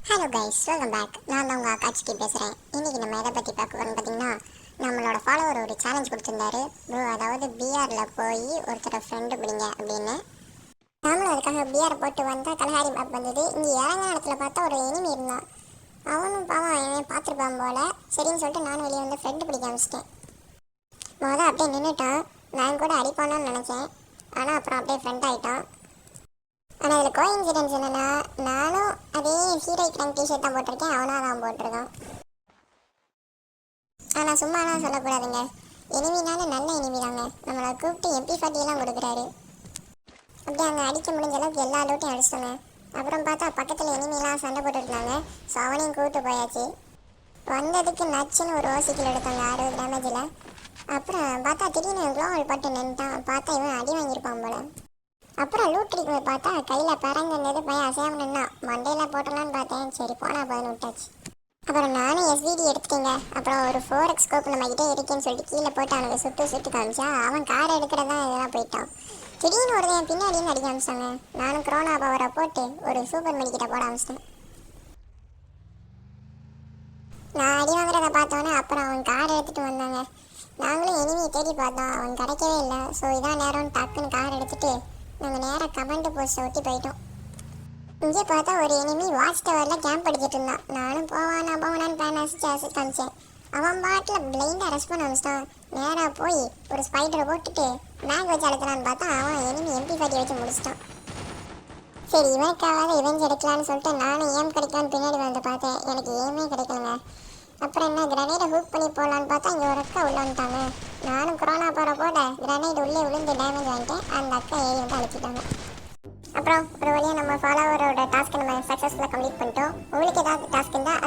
Hello guys, welcome back. நான் தான் உங்கள் அக்காச்சிக்கு பேசுகிறேன். இன்றைக்கி நம்ம எதை பற்றி பார்க்க போகிறோம்னு பார்த்தீங்கன்னா, நம்மளோட ஃபாலோவர் ஒரு சேலஞ்ச் கொடுத்துருந்தாரு ப்ரோ. அதாவது பிஆரில் போய் ஒருத்தரை ஃப்ரெண்டு பிடிங்க அப்படின்னு. நாமளும் அதுக்காக பிஆர் போட்டு வந்தால் கலஹாரி மேப் வந்தது. இங்கே இறங்கின இடத்துல பார்த்தா ஒரு எனிமி இருந்தான். அவனும் பாவம் என்னை பார்த்துருப்பான் போல். சரின்னு சொல்லிட்டு நானும் வெளியே வந்து ஃப்ரெண்டு பிடிக்க ஆரம்பிச்சிட்டேன். மொதல் அப்படியே நின்றுட்டான். நான் கூட அடிப்பானோன்னு நினச்சேன். ஆனால் அப்புறம் அப்படியே ஃப்ரெண்ட் ஆகிட்டான். ஆனால் இதில் கோஇன்சிடென்ஸ் என்னென்னா, நானும் அதே ஹீரோயிக் ரேங்க் டிஷர்ட் தான் போட்டிருக்கேன், அவனாக தான் போட்டிருக்கான். ஆனால் சும்மாலாம் சொல்லக்கூடாதுங்க, எனிமினாலும் நல்ல எனிமி தாங்க. நம்மளை கூப்பிட்டு MP40 கொடுக்குறாரு. அப்படியே அங்கே அடிக்க முடிஞ்ச அளவுக்கு எல்லா லூட்டையும் அடிச்சிட்டோங்க. அப்புறம் பார்த்தா பக்கத்தில் எனிமிலாம் சண்டை போட்டுருந்தாங்க. ஸோ அவனையும் கூப்பிட்டு போயாச்சு. வந்ததுக்கு நச்சுன்னு ஒரு ஓசிக்கில் எடுத்தாங்க 60 டேமேஜில். அப்புறம் பார்த்தா திடீர்னு க்ளோவல் பட்டு நின்ட்டான். பார்த்தா இவன் அடி வாங்கியிருப்பான் போல. அப்புறம் லூட் அடிக்கும்போது பார்த்தா கையில் பறந்துருந்தது. பையன் அசையாமன்னா மண்டையில் போட்டலான்னு பார்த்தேன். சரி போனா பதில் விட்டாச்சு. அப்புறம் நானும் SVD எடுத்துட்டேங்க. அப்புறம் ஒரு 4x ஸ்கோப் நம்மகிட்ட இருக்கேன்னு சொல்லிட்டு கீழே போட்டு அவனுக்கு சுட்டு காமிச்சா அவன் கார் எடுக்கிறதா இதெல்லாம் போயிட்டான். திடீர்னு ஒரு என் பின்னாடின்னு அடிக்க ஆரம்பிச்சாங்க. நானும் கொரோனா பவரை போட்டு ஒரு சூப்பர் மெடிக்கிட்ட போட ஆரம்பிச்சிட்டேன். நான் அடி வாங்குறத பார்த்தோன்னே அப்புறம் அவன் கார் எடுத்துகிட்டு வந்தாங்க. நாங்களும் எனிமியை தேடி பார்த்தோம், அவன் கிடைக்கவே இல்லை. ஸோ இதான் நேரம் டக்குன்னு கார் எடுத்துகிட்டு நாங்கள் நேராக கமெண்ட் போஸ்ட்டை ஒட்டி போயிட்டோம். இங்கே பார்த்தா ஒரு எனிமி வாட்ச் டவரில் கேம்ப் அடிச்சிட்டு இருந்தான். நானும் போவானான்னு பிளான் அசிச்சு காமிச்சேன். அவன் பாட்டில் பிளைண்டாக ரெஸ்ட் பண்ண ஆரம்பிச்சிட்டான். நேராக போய் ஒரு ஸ்பைடரை போட்டுட்டு பேக் வச்சு அழுத்தலான்னு பார்த்தா அவன் எனிமி MP40 வச்சு முடிச்சிட்டான். சரி இவனுக்காவது இவன் எடுக்கலான்னு சொல்லிட்டு நானும் ஏம் கிடைக்கலான்னு பின்னாடி வந்து பார்த்தேன். எனக்கு ஏமே கிடைக்கலங்க. அப்புறம் என்ன கிரனேடை ஹூக் பண்ணி போடலான்னு பார்த்தா இங்கே ஒரு அக்கா உள்ள வந்துட்டாங்க. நானும் கொரோனா போகிற போட கிரனேட் உள்ளே விழுந்து டேமேஜ் வாங்கிட்டேன். அந்த அக்கா ஏறி வந்து அழிச்சிட்டாங்க. அப்புறம் ஒரு வழியாக நம்ம ஃபாலோவரோட டாஸ்க்கை நம்ம சக்ஸஸ்ஃபுல்லாக கம்ப்ளீட் பண்ணிட்டோம். உங்களுக்கு ஏதாவது டாஸ்க் இருந்தால்